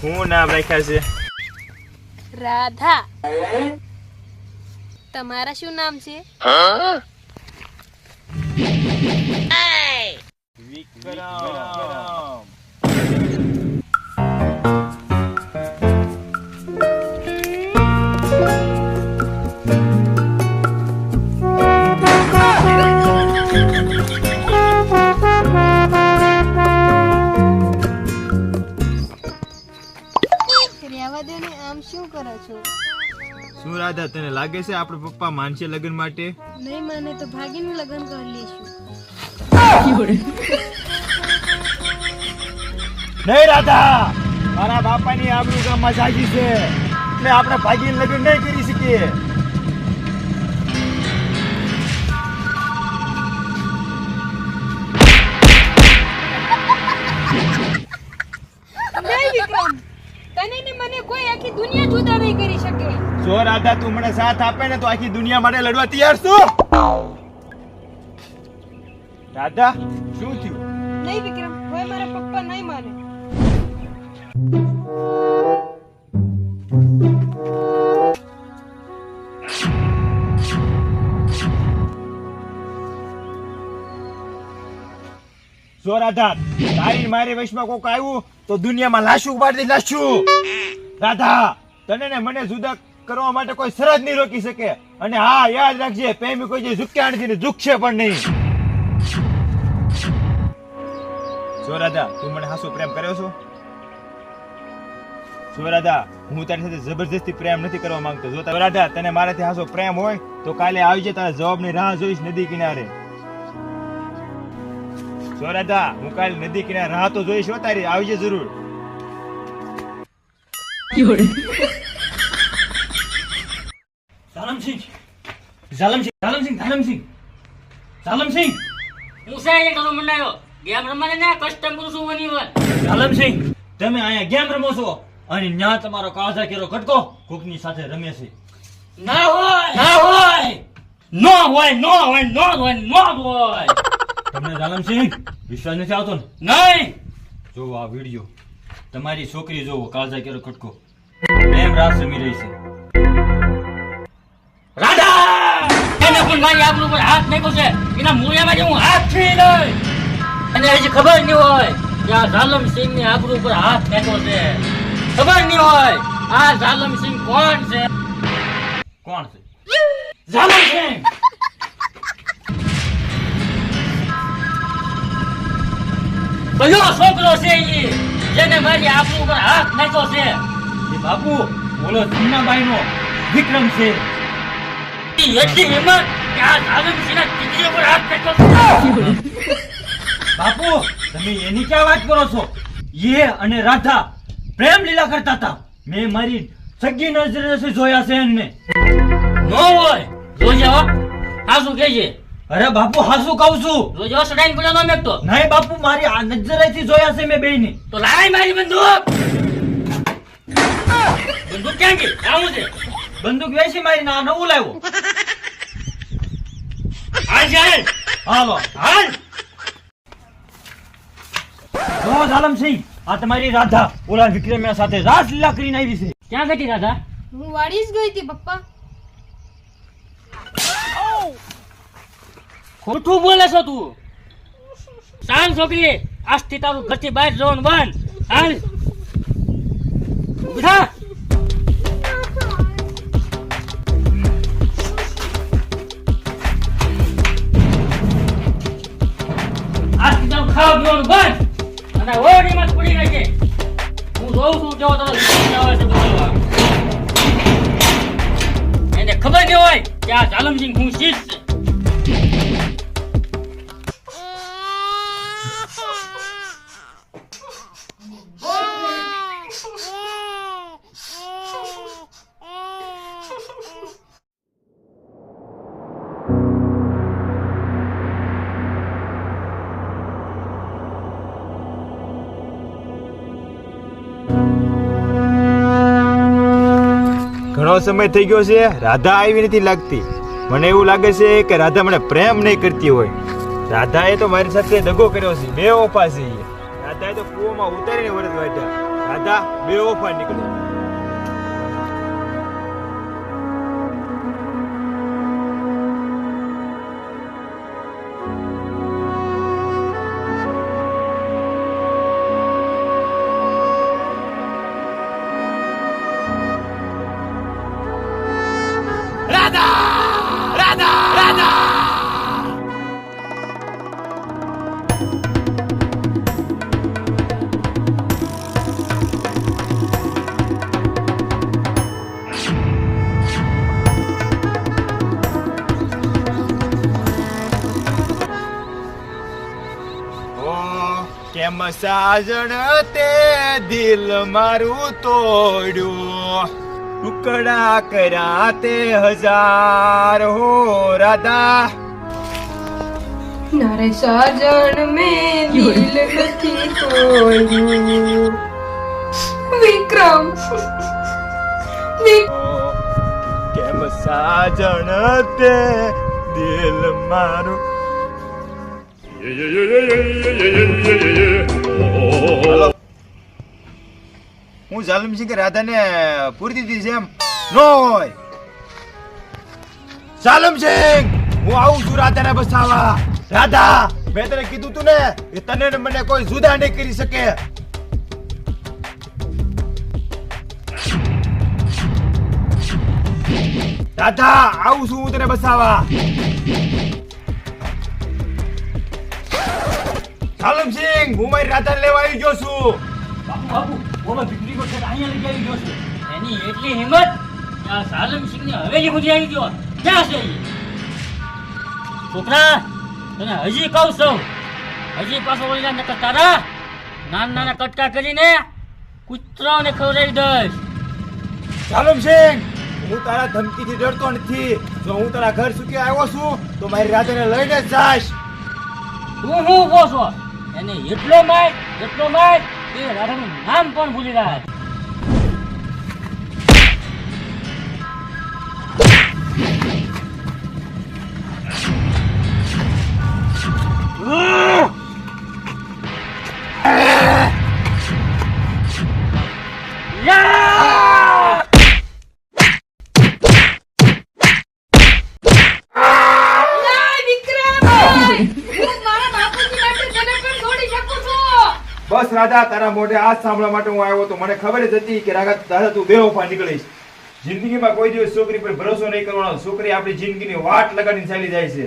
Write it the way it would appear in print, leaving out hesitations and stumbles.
હું નામ રાખ્યા છે? રાધા. તમારા શું નામ છે? વિક્રમ. આમ શું કરો છો? શું રાધા, તને લાગે છે આપણે પપ્પા માનશે લગ્ન માટે? નહીં માને તો ભાગીને લગ્ન કરી લેશું. નહીં રાધા, મારા બાપાની આબરૂ ગામમાં જાગી છે એટલે આપણે ભાગીને લગ્ન નહીં કરી શકીએ. નહીં વિક્રમ, તને ને મને કોઈ આખી દુનિયા જુદા નહીં કરી શકે. જો રાધા, તું મને સાથ આપે ને તો આખી દુનિયા માટે લડવા તૈયાર છું. રાધા, શું થયું? નહીં વિક્રમ, હવે મારા પપ્પા નહીં માને. જો રાધા, તારી મારી વશમાં કોક આવ્યું તો દુનિયામાં લાશું ઉપાડી લાશું. રાધા, તને ને મને જુદા કરવા માટે કોઈ શરત નહીં રોકી શકે. અને હા, યાદ રાખજે, પ્રેમી કોઈ જે ઝૂક્યા નથી ને ઝૂકશે પણ નહીં. જો રાધા, તું મને હાસો પ્રેમ કર્યો છો? જો રાધા, હું તારી સાથે જબરજસ્તી પ્રેમ નથી કરવા માંગતો. જો રાધા, તને મારાથી હાસો પ્રેમ હોય તો કાલે આવજે, તારા જવાબની રાહ જોઈશ નદી કિનારે. જો રાધા, હું કાલે નદી કિનારે રાહ તો જોઈશ હો તારી, આવજે જરૂર. ઝાલમસિંહ, હું છે એ ઘણો મંડાયો ગેમ રમવાને ના કસ્ટમ કરું છું વની વન. ઝાલમસિંહ, તમે અહીંયા ગેમ રમો છો અને ન્યા તમારો કાળજા કેરો કટકો કોકની સાથે રમે છે. ના હોય તમને ઝાલમસિંહ વિશ્વાસ નથી આવતો ને? નહીં. જોવો આ વિડિયો, તમારી છોકરી જોવો કાળજા કેરો કટકો પ્રેમ રાસ રમી રહી છે. રાધા એને પણ મારી આબરૂ પર હાથ નાખ્યો છે. એના મૂળિયામાં હું હાથ ફેરી લઈ અને હજી ખબર નહીં હોય કે આ ઝાલમસિંહ ની આબરૂ પર હાથ નાખ્યો છે. ખબર નહીં હોય આ ઝાલમસિંહ કોણ છે. કોણ છે? ઝાલમસિંહ કયો છોકરો છે ઈ જેને મારી આબરૂ પર હાથ નાખ્યો છે? એ બાપુ બોલો જમનાબાઈનો વિક્રમ છે. એટલી હિંમત કે આ ઝાલમસિંહના દીકરી પર હાથ નાખ્યો છે? બાપુ તમે એની ક્યાં વાત કરો છો? એ અને રાધા પ્રેમ લીલા કરતા હતા. મેં મારી સગી નજરે જોયા છે એમને. નો હોય જોજે હો. આ શું કહે છે? અરે બાપુ હાસુ કહું છું. જોજે હો સડાઈને બોલ્યો ન મેકતો. નહીં બાપુ, મારી આ નજરેથી જોયા છે મેં બેયને. તો લાય મારી બંદૂક. બંદૂક ક્યાં ગઈ? આવું છે બંદૂક વેચી મારી ના નવું લાવ્યો. હાલ ચાલ હાલો હાલ. જો ઝાલમસિંહ, આ તમારી રાધા ઓલા વિક્રમ્યા સાથે રાસલીલા કરીને આવી છે. ક્યાં ગઈ રાધા? હું વાડી જ ગઈ હતી પપ્પા. ખોટું બોલે છો તું. ચાલ છોકરી, આજથી તારું ઘરથી બહાર જવાનું બંધ. હાલ ઊભી થા. આજથી તારું ખાવા પીવાનું બંધ અને ઓરડીમાં જ પડી રહેજે. હું જોઉં છું કેવો તારો વિચાર આવે છે બોલવા. એને ખબર ન હોય કે આ ઝાલમસિંહ હું શીશ છે. ઘણો સમય થઈ ગયો છે, રાધા આવી નથી લાગતી. મને એવું લાગે છે કે રાધા મને પ્રેમ નહીં કરતી હોય. રાધાએ તો મારી સાથે દગો કર્યો છે, બે ઓફા છે. રાધાએ તો કૂવામાં ઉતારીને વરસ વાટ્યા. રાધા બે ઓફા નીકળી. કેમ સાજણ તે દિલ મારું તોડ્યું, ટુકડા કર્યા તે હજાર હો રાધા. નારે સાજણ મેં દિલ નથી તોડ્યું. વિક્રમ કેમ સાજણ તે દિલ મારું. હાલો, હું ઝાલમસિંહ કે રાધાને પૂરી દીધી છે એમ નો હોય. ઝાલમસિંહ, હું આવું છું રાધાને બસાવવા. રાધા, મેં તને કીધું તું ને કે તને ને મને કોઈ જુદા નહીં કરી શકે. રાધા, આવું છું હું તને બસાવવા. ઝાલમસિંહ, હું મારી રાધાને લેવા આવી ગયો છું. બાપુ બાપુ, ઓલો દીકરી વખત અહીંયા લઈ આવી ગયો છે. એની એટલી હિંમત કે આ ઝાલમસિંહની હવેલી સુધી આવી ગયો. ક્યાં છે એ? છોકરા, તને હજી કહું છું, હજી પાછો ઓલા નકર તારા નાના નાના કટકા કરીને કૂતરાઓને ખવડાવી દઈશ. ઝાલમસિંહ, હું તારા ધમકીથી ડરતો નથી. જો હું તારા ઘર સુધી આવ્યો છું તો મારી રાધાને લઈને જ જાઈશ. તું શું કહો છો? એને એટલો માર કે રાધાનું નામ પણ ભૂલી રહ્યા. બસ રાધા, તારા મોઢે આ સાંભળવા માટે હું આવ્યો તો. મને ખબર જ હતી કે રાધા તું બેવફા નીકળીશ. જિંદગીમાં કોઈ દિવસ છોકરી પર ભરોસો નહીં કરવાનો. છોકરી આપણી જિંદગીની વાટ લગાડીને ચાલી જાય છે.